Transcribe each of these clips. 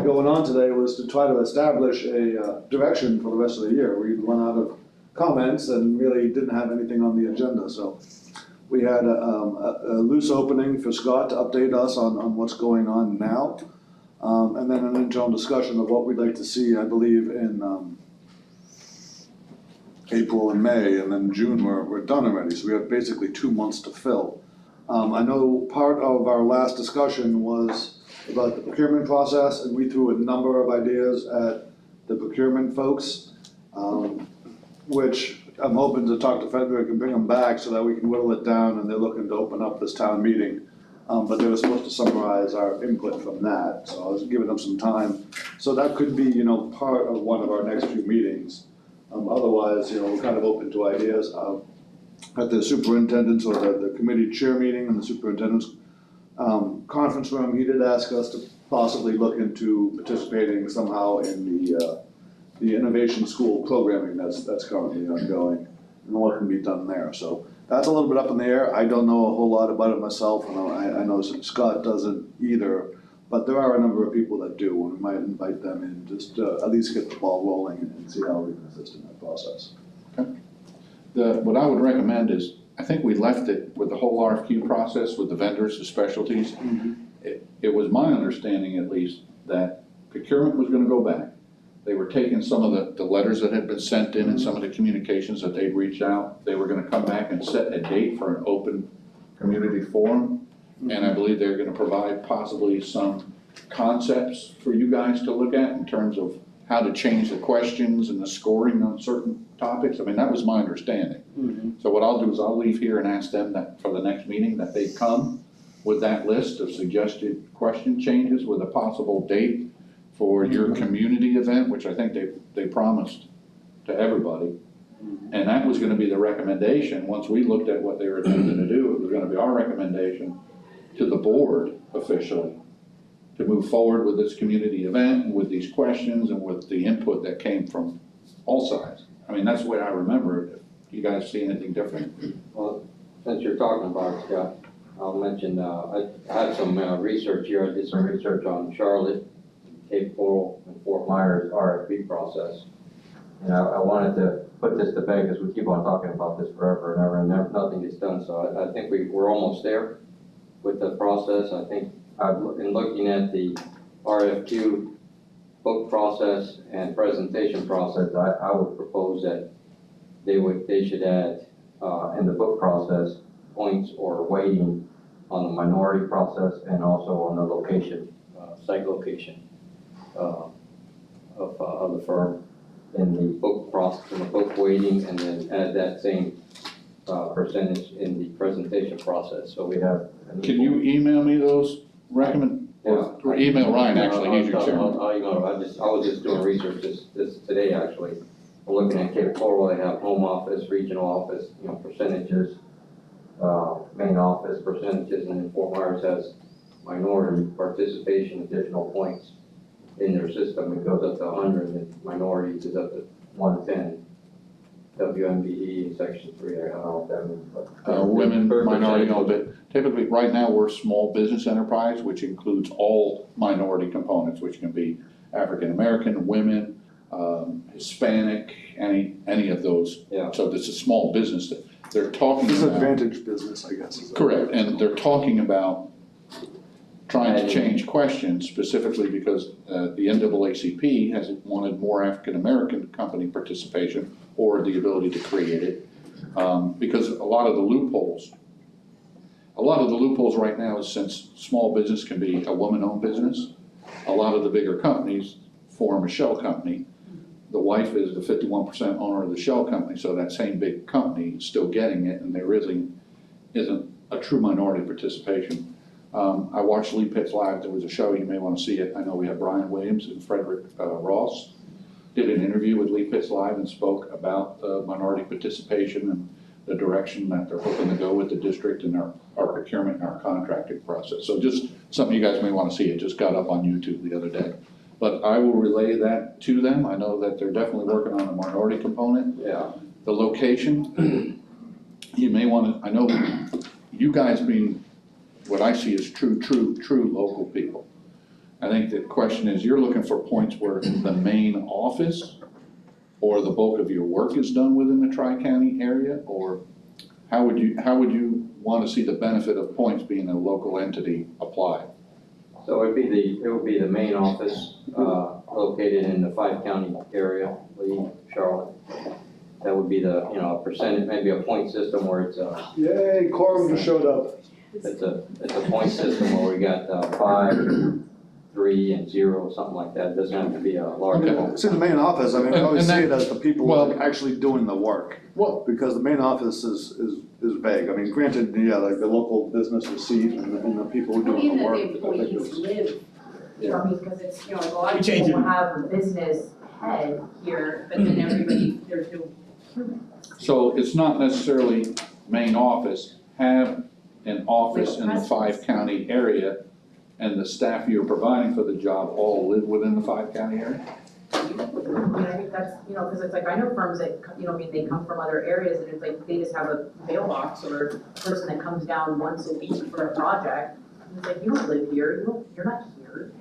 going on today was to try to establish a direction for the rest of the year. We'd run out of comments and really didn't have anything on the agenda, so we had a loose opening for Scott to update us on what's going on now, and then an internal discussion of what we'd like to see, I believe, in April and May, and then June we're done already, so we have basically 2 months to fill. I know part of our last discussion was about the procurement process, and we threw a number of ideas at the procurement folks, which I'm hoping to talk to Frederick and bring them back so that we can whittle it down, and they're looking to open up this town meeting. But they were supposed to summarize our input from that, so I was giving them some time. So that could be, part of one of our next few meetings. Otherwise, we're kind of open to ideas. At the superintendent's or the committee chair meeting in the superintendent's conference room, he did ask us to possibly look into participating somehow in the innovation school programming that's currently ongoing and what can be done there. So that's a little bit up in the air. I don't know a whole lot about it myself, and I know Scott doesn't either, but there are a number of people that do, and we might invite them in just to at least get the ball rolling and see how we can assist in that process. Okay. What I would recommend is, I think we left it with the whole RFQ process with the vendors, the specialties. Mm-hmm. It was my understanding, at least, that procurement was gonna go back. They were taking some of the letters that had been sent in and some of the communications that they'd reached out. They were gonna come back and set a date for an open community forum. And I believe they're gonna provide possibly some concepts for you guys to look at in terms of how to change the questions and the scoring on certain topics. I mean, that was my understanding. Mm-hmm. So what I'll do is I'll leave here and ask them that for the next meeting that they come with that list of suggested question changes with a possible date for your community event, which I think they promised to everybody. And that was gonna be the recommendation. Once we looked at what they were attempting to do, it was gonna be our recommendation to the board officially to move forward with this community event, with these questions and with the input that came from all sides. I mean, that's the way I remember it. If you guys see anything different? Well, since you're talking about it, Scott, I'll mention, I had some research here. I did some research on Charlotte, Cape Coral, and Fort Myers RFP process. And I wanted to put this to bed because we keep on talking about this forever and ever, and never, nothing gets done. So I think we're almost there with the process. I think in looking at the RFQ book process and presentation process, I would propose that they should add in the book process points or weighting on the minority process and also on the location, site location of the firm in the book process, in the book weighting, and then add that same percentage in the presentation process. So we have. Can you email me those or email Ryan, actually, he's your chairman. I was just doing research this today, actually. I'm looking at Cape Coral. They have home office, regional office, percentages, main office percentages, and then Fort Myers has minority participation, additional points in their system. It goes up to 100, and minorities is up to 110. WMBE in section 3, I don't know what that means, but. Women, minority owned, but typically, right now, we're small business enterprise, which includes all minority components, which can be African-American, women, Hispanic, any of those. Yeah. So this is small business that they're talking about. Disadvantage business, I guess. Is Correct, and they're talking about trying to change questions specifically because the NAACP has wanted more African-American company participation or the ability to create it, because a lot of the loopholes right now is since small business can be a woman-owned business, a lot of the bigger companies form a shell company. The wife is the 51% owner of the shell company, so that same big company is still getting it, and there really isn't a true minority participation. I watched Lee Pitts Live. There was a show, you may want to see it. I know we have Brian Williams and Frederick Ross did an interview with Lee Pitts Live and spoke about minority participation and the direction that they're hoping to go with the district and our procurement and our contracting process. So just something you guys may want to see. It just got up on YouTube the other day. But I will relay that to them. I know that they're definitely working on a minority component. Yeah. The location, you may want to, I know you guys being what I see as true local people. I think the question is, you're looking for points where the main office or the bulk of your work is done within the tri-county area, or how would you want to see the benefit of points being a local entity applied? So it would be the main office, located in the 5-county area, Lee, Charlotte. That would be the, a percentage, maybe a point system where it's Yay, quorum just showed up. it's a point system where we got 5, 3, and 0, something like that. It doesn't have to be a large Okay. one. It's in the main office, I mean, I always And see that- it as the people well- like actually doing the work. Well, Because the main office is vague. I mean, granted, yeah, like the local business receipt and the people who are Well, doing even the that work. the I think employees it's- live, Yeah. I mean, because it's, a lot We of changed people it. have a business head here, but then everybody, there's no human. so it's not necessarily main office, have an office in the 5-county area, and the staff you're providing for the job all live within the 5-county area? I think that's, because it's like, I know firms that, they come from other areas and it's like, they just have a mailbox or a person that comes down once a week for a project. And it's like, you don't live here, you're not here.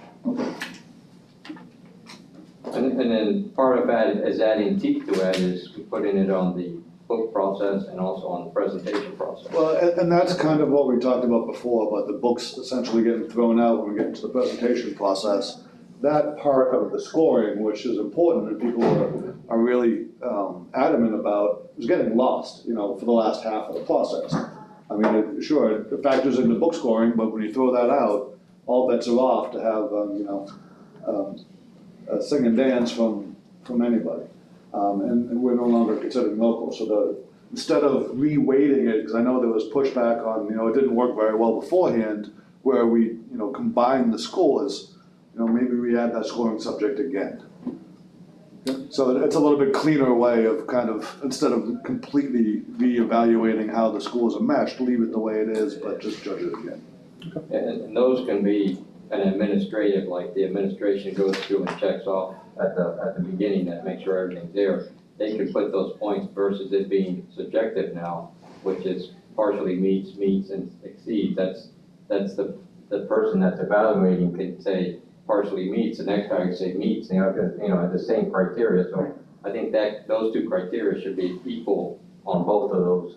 And then part of that is adding teeth to it is putting it on the book process and also on the presentation process. Well, and that's kind of what we talked about before, about the books essentially getting thrown out when we get into the presentation process. That part of the scoring, which is important and people are really adamant about, is getting lost, for the last half of the process. I mean, sure, it factors into book scoring, but when you throw that out, all bets are off to have, a sing and dance from anybody. And we're no longer considered local, so instead of re-weighting it, because I know there was pushback on, it didn't work very well beforehand, where we, combined the scores, maybe we add that scoring subject again. So it's a little bit cleaner way of kind of, instead of completely re-evaluating how the scores are meshed, leave it the way it is, but just judge it again. And those can be an administrative, like the administration goes through and checks off at the beginning that makes sure everything's there. They can put those points versus it being subjective now, which is partially meets, and exceeds. That's the person that's evaluating can say partially meets, the next guy can say meets, have the same criteria. So I think that those two criteria should be equal on both of those,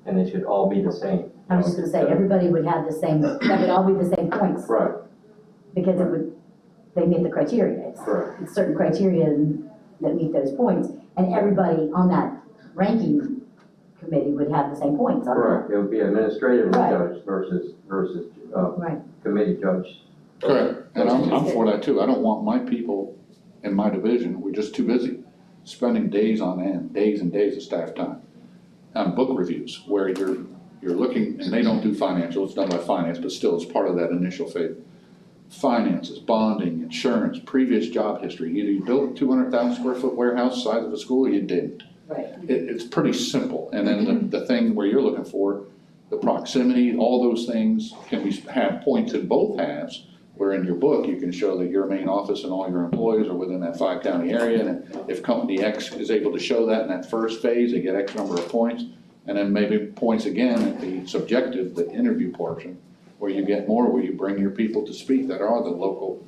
and they should all be the same. I was just gonna say, everybody would have the same, that would all be the same points, Right, because they meet the criteria. correct. It's certain criteria that meet those points, and everybody on that ranking committee would have the same points on that. Correct, it would be administrative Right. judge versus Right. committee judge. Correct, and I'm for that too. I don't want my people in my division, we're just too busy, spending days on end, days and days of staff time on book reviews, where you're looking, and they don't do financial, it's done by finance, but still it's part of that initial phase. Finances, bonding, insurance, previous job history, either you built a 200,000 square foot warehouse size of a school or you didn't. Right. It's pretty simple, and then the thing where you're looking for, the proximity, all those things can have points in both halves, where in your book, you can show that your main office and all your employees are within that 5-county area, and if company X is able to show that in that first phase, they get X number of points, and then maybe points again at the subjective, the interview portion, where you get more, where you bring your people to speak that are the local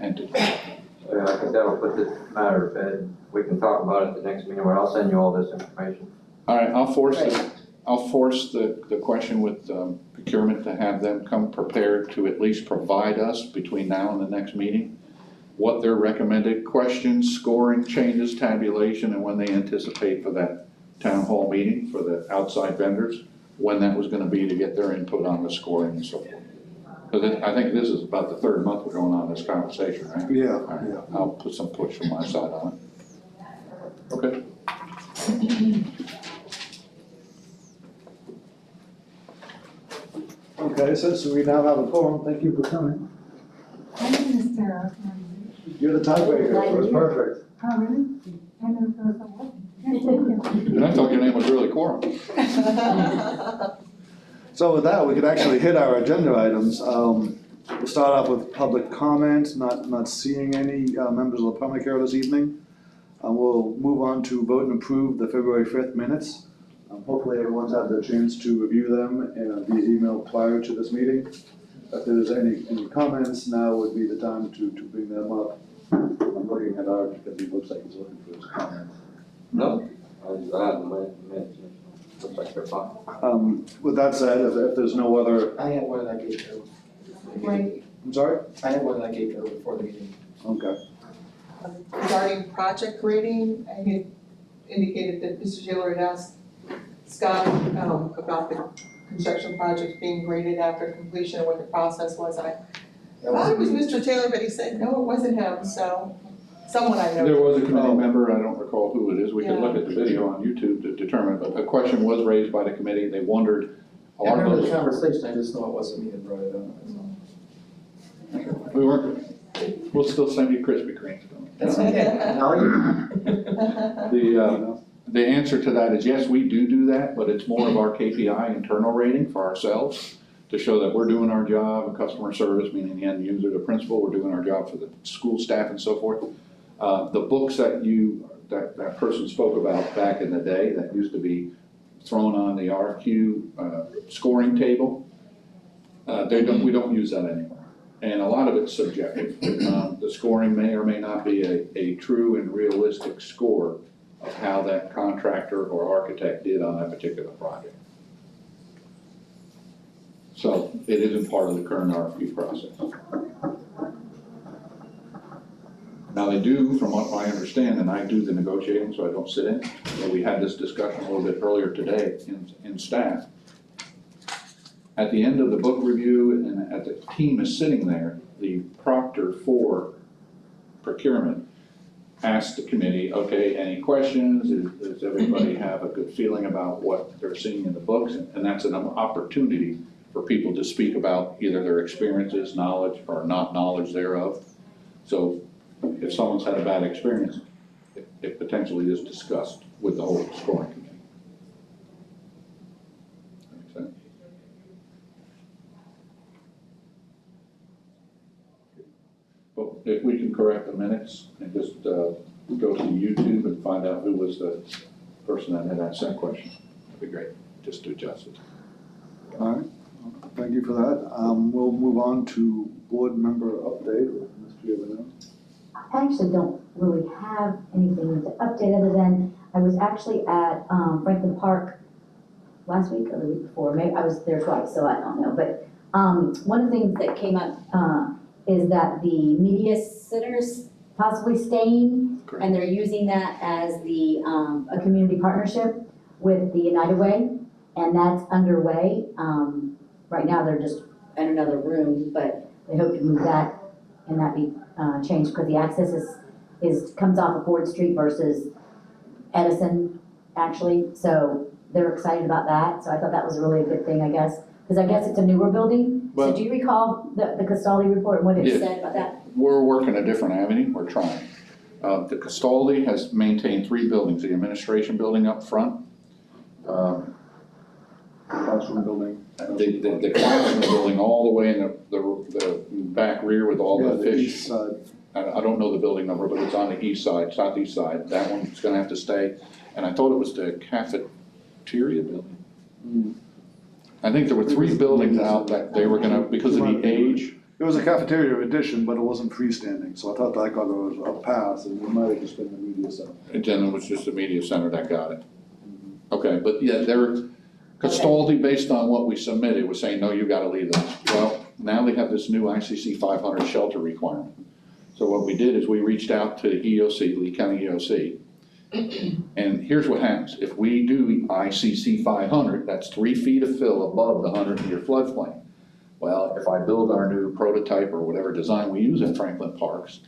entity. So I think that'll put this matter to bed. We can talk about it at the next meeting, or I'll send you all this information. All right, I'll force the question with procurement to have them come prepared to at least provide us between now and the next meeting what their recommended questions, scoring changes, tabulation, and when they anticipate for that town hall meeting for the outside vendors, when that was gonna be to get their input on the scoring and so forth. Because I think this is about the third month we're going on this conversation, right? Yeah, All right, yeah. I'll put some push from my side on it. Okay. Okay, so we now have a quorum, thank you for coming. I didn't Mr. You're the tiebreaker, it was perfect. Oh, really? I never thought that was. And I thought your name was really Quorum. So with that, we could actually hit our agenda items. We'll start off with public comment, not seeing any members of the public here this evening. We'll move on to vote and approve the February 5th minutes. Hopefully everyone's had the chance to review them via email prior to this meeting. if there's any comments, now would be the time to bring them up. I'm looking at Art because he looks like he's looking for his comments. No, I haven't met, looks like they're fine. With that said, if there's no other, I had one that I gave Joe. Right. I'm sorry? I had one that I gave Joe before the meeting. Okay. Regarding project grading, I had indicated that Mr. Taylor had asked Scott about the construction project being graded after completion, what the process was. I That thought it was me. Mr. Taylor, but he said, no, it wasn't him, so someone I know. There was a committee member, I don't recall who it is, we could look at the video on YouTube to determine, but a question was raised by the committee, they wondered, a I lot of remember the those, conversation, I just know it wasn't me that brought it up, that's all. we weren't, we'll still send you Krispy Kremes. That's okay, I'll eat. The answer to that is yes, we do that, but it's more of our KPI internal rating for ourselves to show that we're doing our job, customer service, meaning the end user, the principal, we're doing our job for the school staff and so forth. The books that person spoke about back in the day, that used to be thrown on the RQ scoring table, we don't use that anymore. And a lot of it's subjective. The scoring may or may not be a true and realistic score of how that contractor or architect did on that particular project. So it isn't part of the current RFQ process. Now they do, from what I understand, and I do the negotiating, so I don't sit in, but we had this discussion a little bit earlier today in staff. At the end of the book review and at the team is sitting there, the proctor for procurement asked the committee, okay, any questions? Does everybody have a good feeling about what they're seeing in the books? And that's an opportunity for people to speak about either their experiences, knowledge, or not knowledge thereof. So if someone's had a bad experience, it potentially is discussed with the whole scoring committee. Make sense? Well, if we can correct the minutes and just go to YouTube and find out who was the person that had asked that question, that'd be great, just to adjust it. All right, thank you for that. We'll move on to board member update with Mr. Giovanni. I actually don't really have anything to update other than I was actually at Franklin Park last week or the week before. Maybe I was there twice, so I don't know. But one of the things that came up is that the media center's possibly staying, Correct. and they're using that as a community partnership with the United Way, and that's underway. Right now, they're just in another room, but they hope to move that and that be changed because the access comes off of Ford Street versus Edison, actually. So they're excited about that. So I thought that was really a good thing, I guess, because I guess it's a newer building. Well- So do you recall the Castaldi report and what it Yeah. said about that? We're working a different avenue, we're trying. The Castaldi has maintained 3 buildings, the administration building up front, Classroom building. the classroom building all the way in the back rear with all Yeah, the the fish. east side. I don't know the building number, but it's on the east side, southeast side, that one's gonna have to stay. And I thought it was the cafeteria building. I think there were 3 buildings out that they were gonna, because of the age. It was a cafeteria addition, but it wasn't freestanding, so I thought that got a pass, and it might have just been the media center. And then it was just the media center that got it. Okay, but yeah, Castaldi, based on what we submitted, was saying, no, you gotta leave those. Well, now they have this new ICC 500 shelter requirement. So what we did is we reached out to the EOC, Lee County EOC. And here's what happens. If we do ICC 500, that's 3 feet of fill above the 100-year floodplain. Well, if I build our new prototype or whatever design we use at Franklin Parks,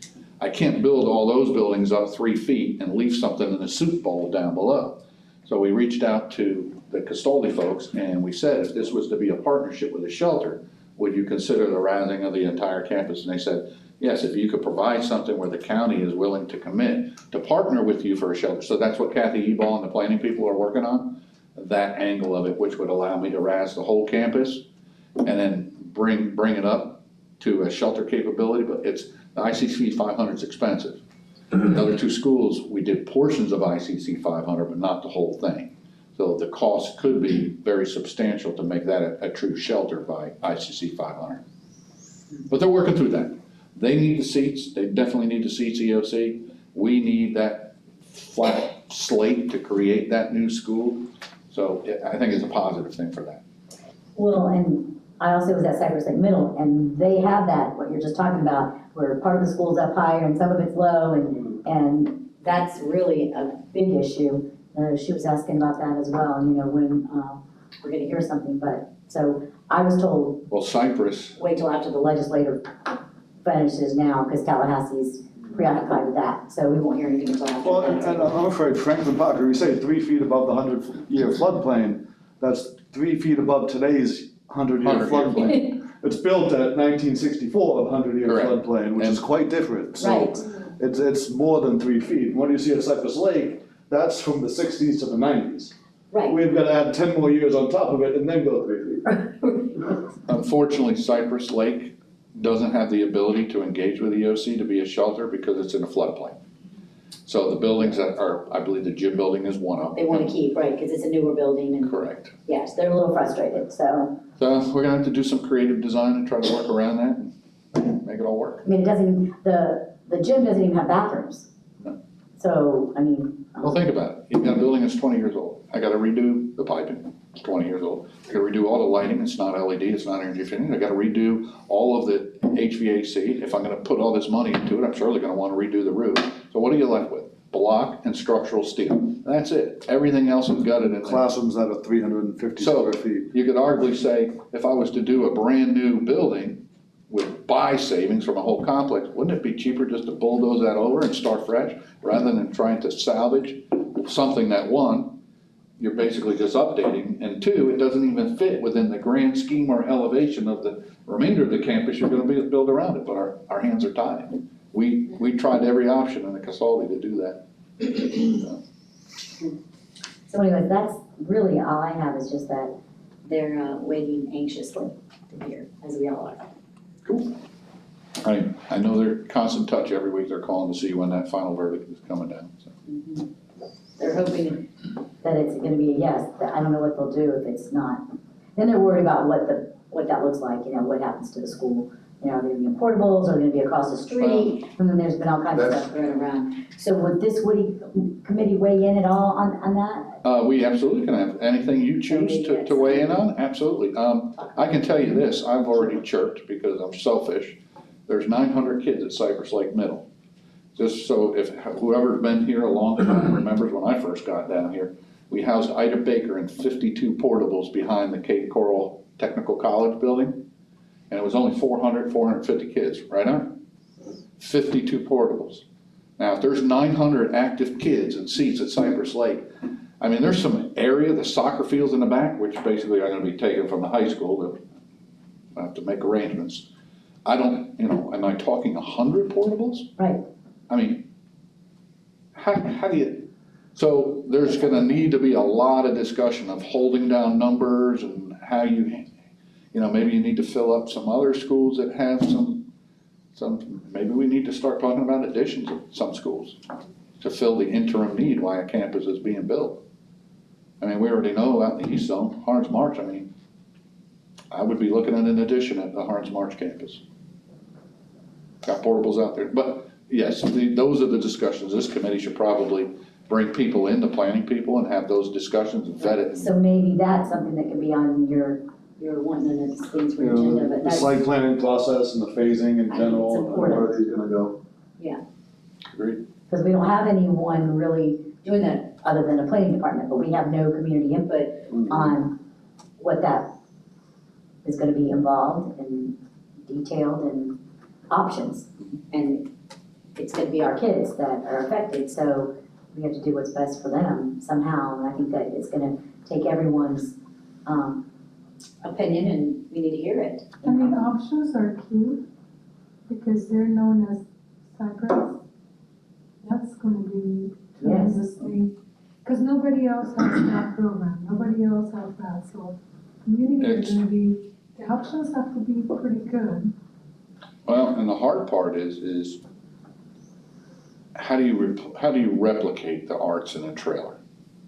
I can't build all those buildings up 3 feet and leave something in the soup bowl down below. So we reached out to the Castaldi folks and we said, if this was to be a partnership with a shelter, would you consider the razzing of the entire campus? And they said, yes, if you could provide something where the county is willing to commit to partner with you for a shelter. So that's what Kathy Ebal and the planning people are working on, that angle of it, which would allow me to razz the whole campus and then bring it up to a shelter capability. But the ICC 500 is expensive. The other 2 schools, we did portions of ICC 500, but not the whole thing. So the cost could be very substantial to make that a true shelter by ICC 500. But they're working through that. They need the seats, they definitely need the seats, EOC. We need that flat slate to create that new school. So I think it's a positive thing for that. Well, and I also was at Cypress Lake Middle, and they have that, what you're just talking about, where part of the school's up higher and some of it's low, and that's really a big issue. She was asking about that as well, when we're gonna hear something, but, so I was told, Well, Cypress, wait till after the legislative finishes now, because Tallahassee's preoccupied with that, so we won't hear anything until after. Well, and I'm afraid Franklin Park, if we say 3 feet above the 100-year floodplain, that's 3 feet above today's 100-year 100-year floodplain. It's built at 1964 of 100-year Correct. floodplain, which is quite different, so Right. it's more than 3 feet. What do you see at Cypress Lake, that's from the 60s to the 90s. Right. We've got to add 10 more years on top of it and then go 3 feet. unfortunately, Cypress Lake doesn't have the ability to engage with EOC to be a shelter because it's in a floodplain. So the buildings that are, I believe the gym building is one of them. They want to keep, right, because it's a newer building, and Correct. yes, they're a little frustrated, so, So we're gonna have to do some creative design and try to work around that and make it all work. I mean, it doesn't even, the gym doesn't even have bathrooms. No. So, I mean. Well, think about it. You've got a building that's 20 years old. I gotta redo the piping, it's 20 years old. I gotta redo all the lighting, it's not LED, it's not energy efficient. I gotta redo all of the HVAC. If I'm gonna put all this money into it, I'm surely gonna wanna redo the roof. So what are you left with? Block and structural steel. That's it. Everything else is gutted in there. Classrooms that are 350 So- square feet. You could arguably say, if I was to do a brand new building with buy savings from a whole complex, wouldn't it be cheaper just to bulldoze that over and start fresh, rather than trying to salvage something that, one, you're basically just updating, and two, it doesn't even fit within the grand scheme or elevation of the remainder of the campus you're gonna build around it, but our hands are tied. We tried every option in the Casaldi to do that. So anyways, that's really all I have, is just that they're waiting anxiously to hear, as we all are. Cool. I know they're constant touch every week, they're calling to see when that final verdict is coming down, so. They're hoping that it's gonna be a yes, but I don't know what they'll do if it's not. Then they're worried about what that looks like, what happens to the school. Are they gonna be in portables, or are they gonna be across the street? And then there's been all kinds of stuff going around. So would this Woody committee weigh in at all on that? We absolutely can have anything you choose to weigh in on, absolutely. I can tell you this, I've already chirped because I'm selfish. There's 900 kids at Cypress Lake Middle. Just so if whoever's been here a long time remembers when I first got down here, we housed Ida Baker in 52 portables behind the Cape Coral Technical College building. And it was only 450 kids, right on? 52 portables. Now, if there's 900 active kids and seats at Cypress Lake, I mean, there's some area, the soccer fields in the back, which basically are gonna be taken from the high school, I have to make arrangements. I don't, am I talking 100 portables? Right. I mean, how do you, so there's gonna need to be a lot of discussion of holding down numbers and how maybe you need to fill up some other schools that have maybe we need to start talking about additions of some schools to fill the interim need while a campus is being built. I mean, we already know out in the East Zone, Harns March, I would be looking at an addition at the Harns March campus. Got portables out there, but yes, those are the discussions. This committee should probably bring people in, the planning people, and have those discussions and vet it. So maybe that's something that could be on your one of the things for your agenda, but The that's. site planning process and the phasing in general, and where he's gonna go. Agreed. Because we don't have anyone really doing that other than the planning department, but we have no community input on what that is gonna be involved and detailed and options. And it's gonna be our kids that are affected, so we have to do what's best for them somehow. And I think that it's gonna take everyone's opinion, and we need to hear it. I mean, options are key, because they're known as Cypress. That's gonna be tremendously, because nobody else has that program, nobody else has that, so community is gonna be, the options have to be pretty good. Well, and the hard part is how do you replicate the arts in a trailer?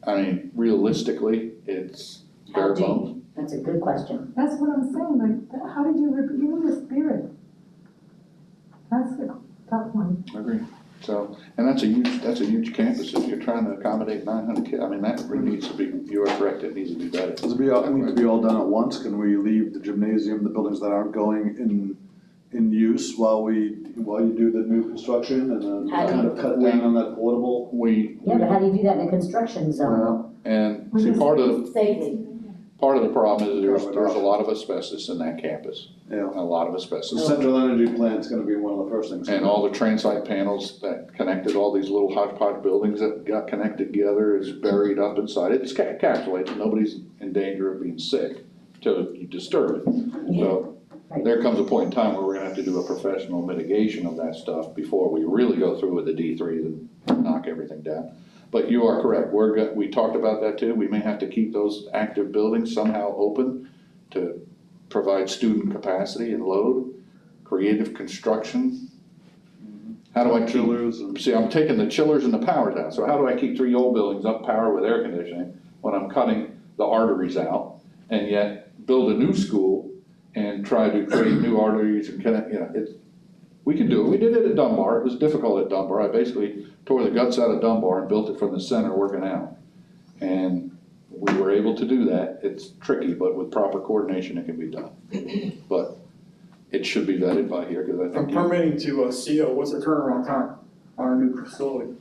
I mean, realistically, it's bare bones. That's a good question. That's what I'm saying, like, how did you, even the spirit, That's a tough one. I agree. So, and that's a huge campus, if you're trying to accommodate 900 kids, I mean, that really needs to be, you are correct, it needs to be better. Does it need to be all done at once? Can we leave the gymnasium, the buildings that aren't going in use while you do the new construction and then How do kind of cut down on that portable? Yeah, but how do you do that in a construction zone? And see, part of Safely. the problem is there's a lot of asbestos in that campus, Yeah. a lot of The asbestos. central energy plant's gonna be one of the first things. And all the transite panels that connected all these little hodgepodge buildings that got connected together is buried up inside. It's encapsulated, nobody's in danger of being sick till you disturb it. So there comes a point in time where we're gonna have to do a professional mitigation of that stuff before we really go through with the D3 and knock everything down. But you are correct, we talked about that too, we may have to keep those active buildings somehow open to provide student capacity and load, creative construction. How do I keep, see, I'm taking the chillers and the powers out, so how do I keep 3 old buildings up power with air conditioning when I'm cutting the arteries out and yet build a new school and try to create new arteries and connect, we can do it, we did it at Dunbar, it was difficult at Dunbar, I basically tore the guts out of Dunbar and built it from the center working out. And we were able to do that, it's tricky, but with proper coordination it can be done. But it should be vetted by here, because I From think. permitting to CO, what's the turnaround time on a new facility?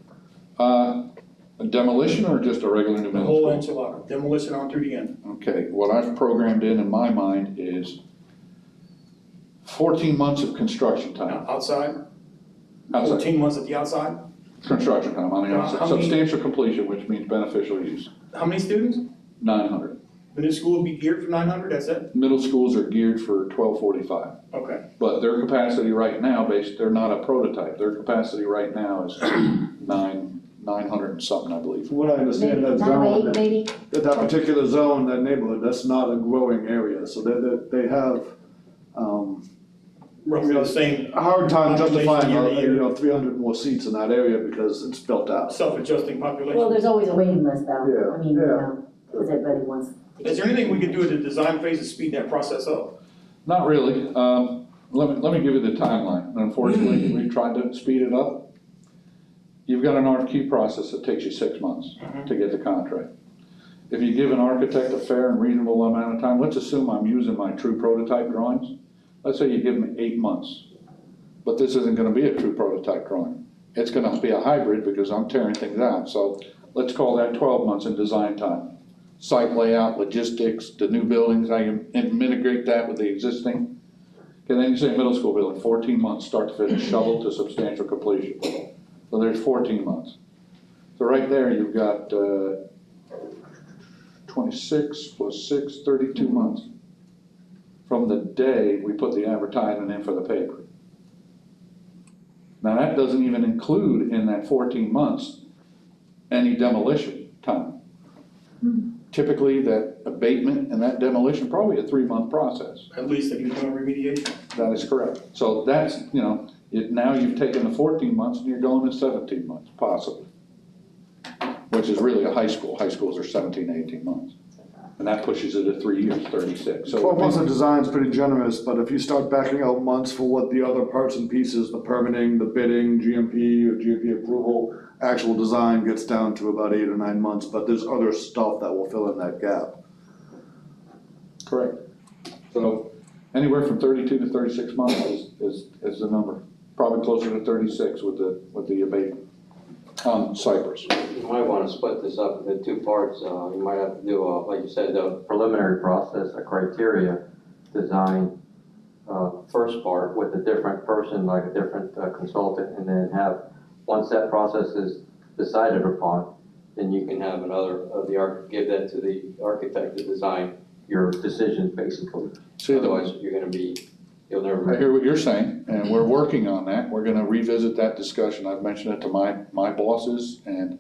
A demolition or just a regular new The middle whole school? enchilada, demolition on through the end. Okay, what I've programmed in my mind is 14 months of construction time. Outside, Outside, 14 months at the outside. construction time on the outside, How many- substantial completion, which means beneficial use, How many students? 900. The new school will be geared for 900, that's it? Middle schools are geared for 1245, Okay. but their capacity right now, they're not a prototype, their capacity right now is 900 and something, I believe. From what I understand, that 908 zone, maybe? that particular zone, that neighborhood, that's not a growing area, so they have, Roughly the same, a hard time justifying, Population year to year. 300 more seats in that area because it's built out. self-adjusting population. Well, there's always a waiting list though. Yeah, I mean, because everybody wants. Is there anything we could do at the design phase to speed that process up? Not really. Let me give you the timeline. Unfortunately, we've tried to speed it up. You've got an RFQ process that takes you 6 months to get the contract. If you give an architect a fair and reasonable amount of time, let's assume I'm using my true prototype drawings. Let's say you give me 8 months, but this isn't gonna be a true prototype drawing. It's gonna be a hybrid because I'm tearing things out. So let's call that 12 months in design time. Site layout, logistics, the new buildings, how you integrate that with the existing. Okay, then you say middle school building, 14 months, start to finish, shovel to substantial completion. So there's 14 months. So right there, you've got 26 plus 6, 32 months from the day we put the advertisement in for the paper. Now, that doesn't even include in that 14 months any demolition time. Typically, that abatement and that demolition, probably a 3-month process. At least if you're doing remediation. That is correct. So that's, now you've taken the 14 months and you're going to 17 months, possibly. Which is really a high school. High schools are 17, 18 months. And that pushes it to 3 years, 36. So 12 months of design is pretty generous, but if you start backing out months for what the other parts and pieces, the permitting, the bidding, GMP or GMP approval, actual design gets down to about 8 or 9 months, but there's other stuff that will fill in that gap. Correct. So anywhere from 32 to 36 months is the number. Probably closer to 36 with the abatement on Cypress. You might want to split this up into 2 parts. You might have to do, like you said, the preliminary process, a criteria design, first part with a different person, like a different consultant, and then once that process is decided upon, then you can have give that to the architect to design your decisions, basically. Otherwise, you'll never I make. hear what you're saying, and we're working on that. We're gonna revisit that discussion. I've mentioned it to my bosses, and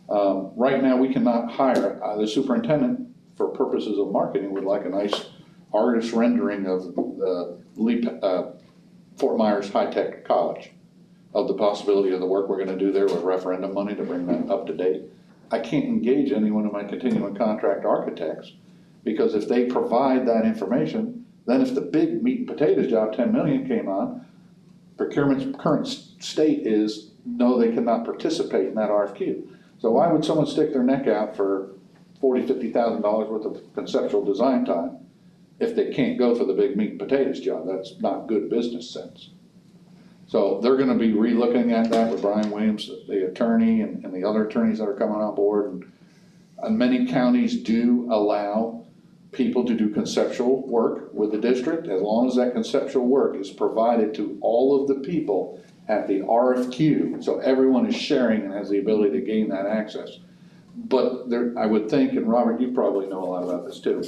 right now, we cannot hire, the superintendent, for purposes of marketing, would like a nice artist rendering of Fort Myers High-Tech College, of the possibility of the work we're gonna do there with referendum money to bring that up to date. I can't engage any one of my continuing contract architects, because if they provide that information, then if the big meat and potatoes job, 10 million, came on, procurement's current state is, no, they cannot participate in that RFQ. So why would someone stick their neck out for $50,000 worth of conceptual design time if they can't go for the big meat and potatoes job? That's not good business sense. So they're gonna be re-looking at that with Brian Williams, the attorney, and the other attorneys that are coming on board. And many counties do allow people to do conceptual work with the district, as long as that conceptual work is provided to all of the people at the RFQ, so everyone is sharing and has the ability to gain that access. But there, I would think, and Robert, you probably know a lot about this too,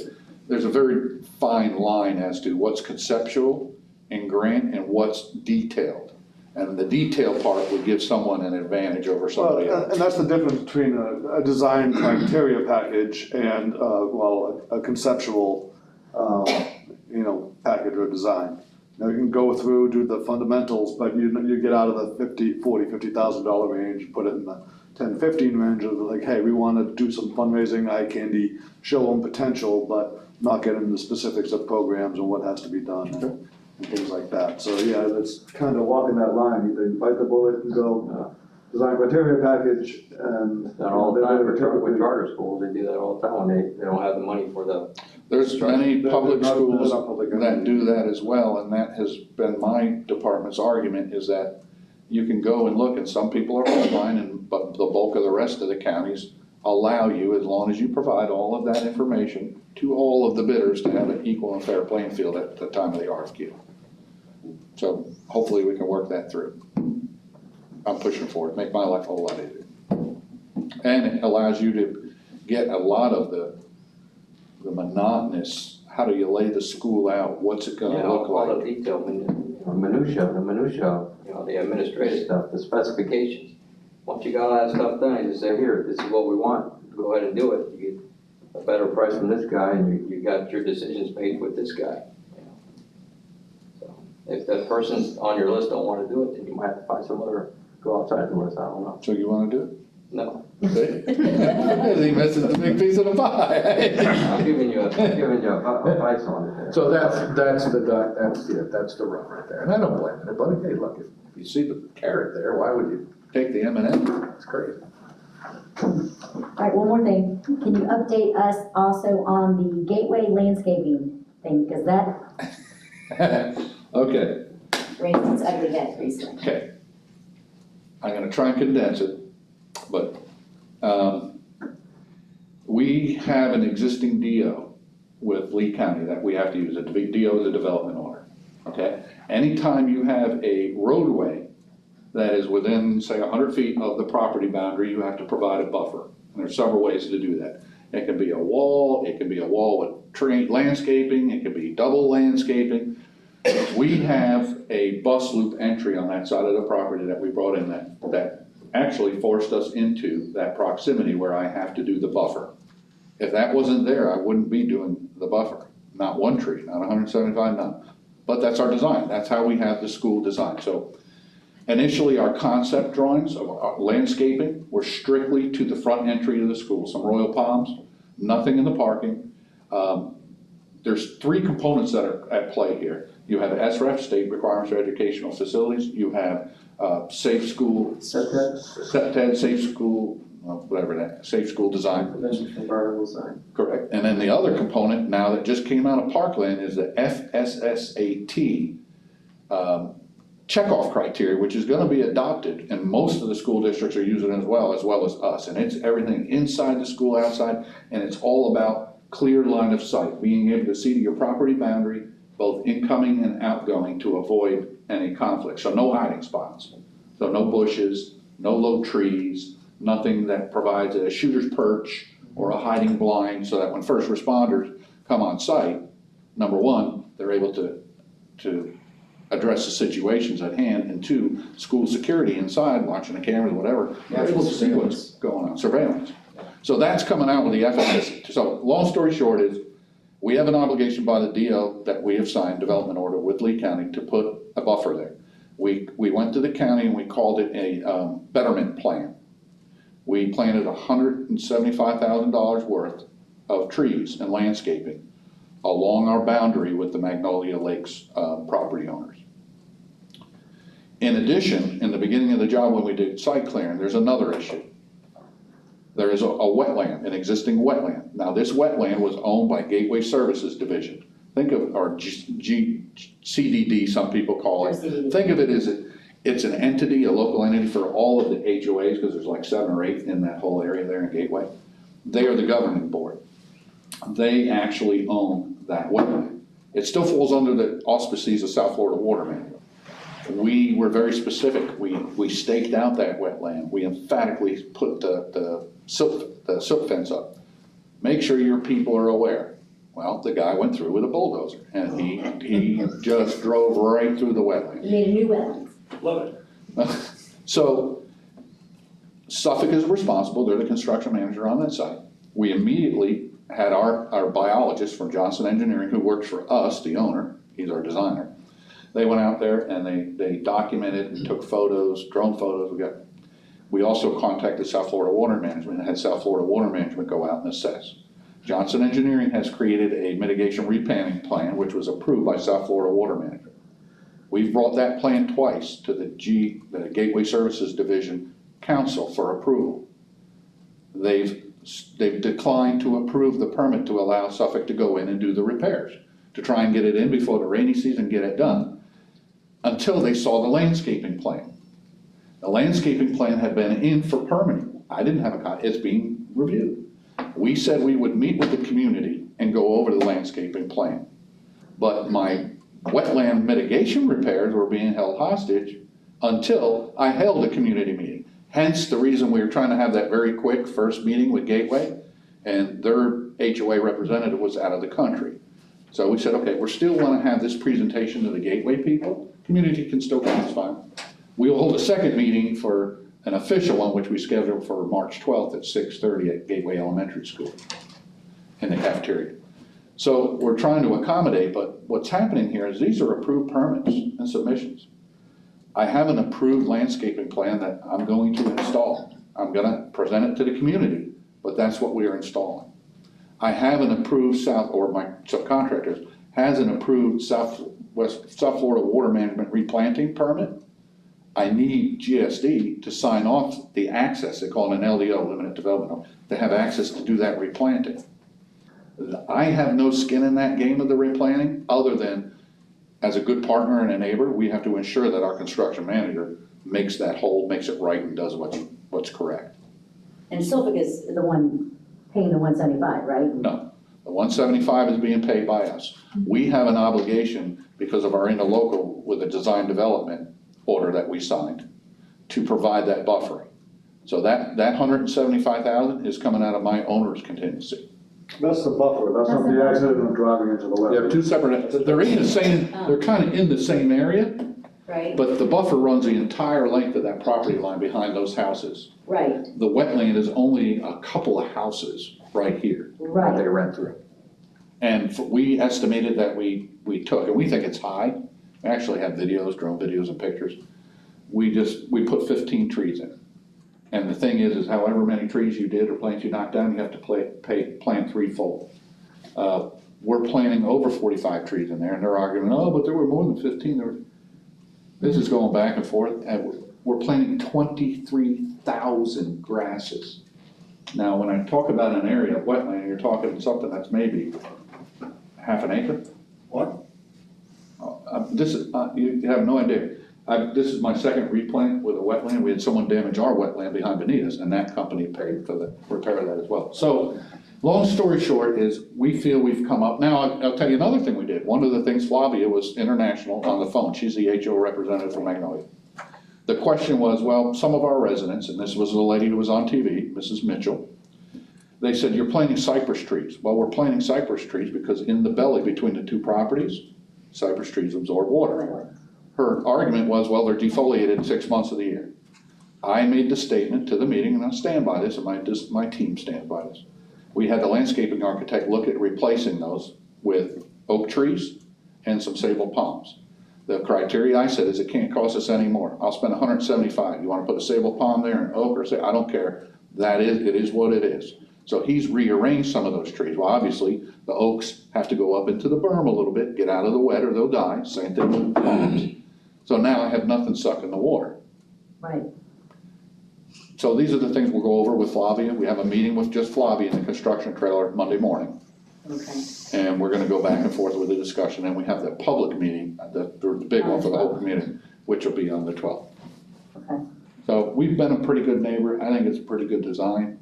there's a very fine line as to what's conceptual in grant and what's detailed. And the detail part would give someone an advantage over somebody else. And that's the difference between a design criteria package and, a conceptual, package or design. Now, you can go through, do the fundamentals, but you get out of the $50,000 range, put it in the 10, 15 range of like, hey, we wanna do some fundraising, eye candy, show them potential, but not get into the specifics of programs and what has to be done and things like that. So, yeah, that's kind of walking that line, either you bite the bullet and go design criteria package and. It's done all the time with charter schools, they do that all the time when they don't have the money for the. There's many public They're schools not public that entities. do that as well, and that has been my department's argument, is that you can go and look, and some people are online, but the bulk of the rest of the counties allow you, as long as you provide all of that information to all of the bidders, to have an equal and fair playing field at the time of the RFQ. So hopefully we can work that through. I'm pushing for it, make my life a whole lot easier. And it allows you to get a lot of the monotonous, how do you lay the school out, what's it gonna look All like? the detail, minutia, the administrative stuff, the specifications. Once you got all that stuff done, you just say, here, this is what we want, go ahead and do it. You get a better price from this guy, and you got your decisions made with this guy. So if that person on your list don't wanna do it, then you might have to find some other, go outside the list, I don't know. So you wanna do it? No, See? He misses the big piece of the pie. I'm giving you advice on it there. So that's the rub right there, and I don't blame anybody. Hey, look, if you see the carrot there, why would you take the M&M? It's crazy. All right, one more thing. Can you update us also on the gateway landscaping thing? Because that Okay, raised its ugly head recently. okay. I'm gonna try and condense it, but, we have an existing DO with Lee County that we have to use. A DO is a development order, okay? Anytime you have a roadway that is within, say, 100 feet of the property boundary, you have to provide a buffer. And there's several ways to do that. It can be a wall with tree landscaping, it can be double landscaping. We have a bus loop entry on that side of the property that we brought in that actually forced us into that proximity where I have to do the buffer. If that wasn't there, I wouldn't be doing the buffer. Not one tree, not 175, none. But that's our design, that's how we have the school designed. So initially, our concept drawings of our landscaping were strictly to the front entry of the school, some royal palms, nothing in the parking. There's three components that are at play here. You have SREF, State Requirements for Educational Facilities. You have safe school, SEPTED, safe school, safe school design. Prevention from environmental design. Correct. And then the other component now that just came out of Parkland is the FSSAT checkoff criteria, which is gonna be adopted, and most of the school districts are using it as well as us. And it's everything inside the school, outside, and it's all about clear line of sight, being able to see to your property boundary, both incoming and outgoing, to avoid any conflict. So no hiding spots. So no bushes, no low trees, nothing that provides a shooter's perch or a hiding blind, so that when first responders come on site, number one, they're able to address the situations at hand, and two, school security inside, watching the cameras, whatever, they're able to see what's going on, surveillance. So that's coming out with the FSS. So long story short is, we have an obligation by the DO that we have signed, development order with Lee County, to put a buffer there. We went to the county and we called it a betterment plan. We planted $175,000 worth of trees and landscaping along our boundary with the Magnolia Lakes property owners. In addition, in the beginning of the job when we did site clearing, there's another issue. There is a wetland, an existing wetland. Now, this wetland was owned by Gateway Services Division. Think of, or CDD, some people call it. CDD. Think of it as it's an entity, a local entity for all of the HOAs, because there's like 7 or 8 in that whole area there in Gateway. They are the governing board. They actually own that wetland. It still falls under the auspices of South Florida Water Management. We were very specific. We staked out that wetland. We emphatically put the silt fence up. Make sure your people are aware. Well, the guy went through with a bulldozer and he just drove right through the wetland. You made a new wetland. Love it. So Suffolk is responsible. They're the construction manager on that site. We immediately had our biologist from Johnson Engineering, who works for us, the owner, he's our designer. They went out there and they documented and took photos, drone photos. We also contacted South Florida Water Management and had South Florida Water Management go out and assess. Johnson Engineering has created a mitigation replanning plan, which was approved by South Florida Water Management. We've brought that plan twice to the Gateway Services Division Council for approval. They've declined to approve the permit to allow Suffolk to go in and do the repairs, to try and get it in before the rainy season, get it done, until they saw the landscaping plan. The landscaping plan had been in for permitting. I didn't have a copy, it's being reviewed. We said we would meet with the community and go over the landscaping plan. But my wetland mitigation repairs were being held hostage until I held a community meeting. Hence the reason we were trying to have that very quick first meeting with Gateway, and their HOA representative was out of the country. So we said, okay, we still want to have this presentation to the Gateway people. Community can still come, it's fine. We'll hold a second meeting for an official one, which we scheduled for March 12th at 6:30 at Gateway Elementary School in the cafeteria. So we're trying to accommodate, but what's happening here is these are approved permits and submissions. I have an approved landscaping plan that I'm going to install. I'm gonna present it to the community, but that's what we are installing. I have an approved my subcontractors has an approved South Florida Water Management replanting permit. I need GSD to sign off the access, they call it an LDO, limited development, to have access to do that replanting. I have no skin in that game of the replanting, other than as a good partner and a neighbor, we have to ensure that our construction manager makes that whole, makes it right and does what's correct. And Suffolk is the one paying the 175, right? No, the 175 is being paid by us. We have an obligation because of our interlocal with a design development order that we signed to provide that buffering. So that 175,000 is coming out of my owner's contingency. That's the buffer, that's not the accident of driving into the They have wetland. two separate, they're in the same, they're kind of in the same area, Right, but the buffer runs the entire length of that property line behind those houses. right, The wetland is only a couple of houses right here that right. they rent through. And we estimated that we took, and we think it's high, we actually have videos, drone videos and pictures. We put 15 trees in. And the thing is however many trees you did or plants you knocked down, you have to plant threefold. We're planting over 45 trees in there, and they're arguing, oh, but there were more than 15. This is going back and forth, and we're planting 23,000 grasses. Now, when I talk about an area of wetland, you're talking something that's maybe half an acre. What? This is, you have no idea. This is my second replant with a wetland. We had someone damage our wetland behind Benita's, and that company paid for the repair of that as well. So, long story short is, we feel we've come up. Now, I'll tell you another thing we did. One of the things, Flavia was international on the phone. She's the HO representative for Magnolia. The question was, well, some of our residents, and this was the lady who was on TV, Mrs. Mitchell, they said, you're planting cypress trees. Well, we're planting cypress trees because in the belly between the two properties, cypress trees absorb water. Her argument was, well, they're defoliated 6 months of the year. I made the statement to the meeting, and I stand by this, and my team stands by this. We had the landscaping architect look at replacing those with oak trees and some sable palms. The criteria I said is it can't cost us any more. I'll spend $175. You want to put a sable palm there, an oak, or say, I don't care. It is what it is. So he's rearranged some of those trees. Well, obviously, the oaks have to go up into the berm a little bit, get out of the wet, or they'll die. Same thing with palms. So now I have nothing sucking the water. Right. So these are the things we'll go over with Flavia. We have a meeting with just Flavia in the construction trailer Monday morning. Okay. And we're gonna go back and forth with the discussion, and we have the public meeting, the big one for the whole community, which will be on the 12th. Okay. So we've been a pretty good neighbor. I think it's a pretty good design.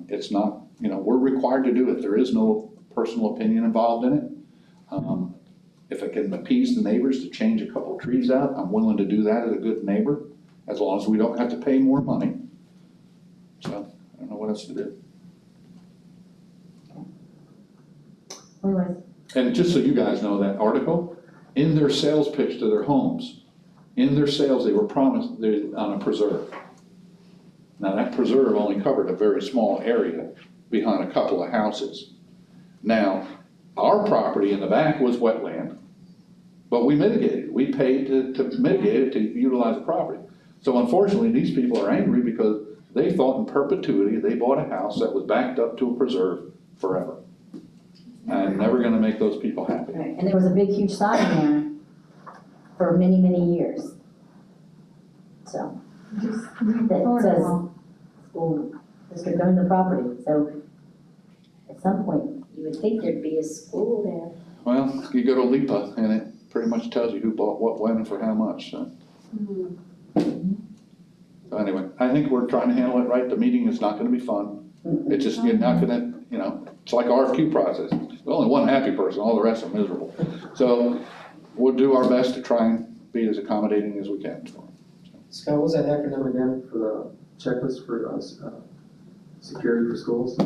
It's not, we're required to do it. There is no personal opinion involved in it. If it can appease the neighbors to change a couple trees out, I'm willing to do that as a good neighbor, as long as we don't have to pay more money. So I don't know what else to do. Anyways, And just so you guys know, that article, in their sales pitch to their homes, in their sales, they were promised they're on a preserve. Now, that preserve only covered a very small area behind a couple of houses. Now, our property in the back was wetland, but we mitigated. We paid to mitigate it, to utilize the property. So unfortunately, these people are angry because they thought in perpetuity, they bought a house that was backed up to a preserve forever. I'm never gonna make those people happy. right, and there was a big, huge sign there for many, many years. So, Just read that part says, about. school district owned the property, so at some point, you would think there'd be a school there. Well, you go to LIPA and it pretty much tells you who bought what, when, and for how much, so. So anyway, I think we're trying to handle it right. The meeting is not gonna be fun. It's just, you're not gonna, it's like RFQ process. There's only one happy person, all the rest are miserable. So we'll do our best to try and be as accommodating as we can. Scott, what was that acronym again for the checklist for security for schools?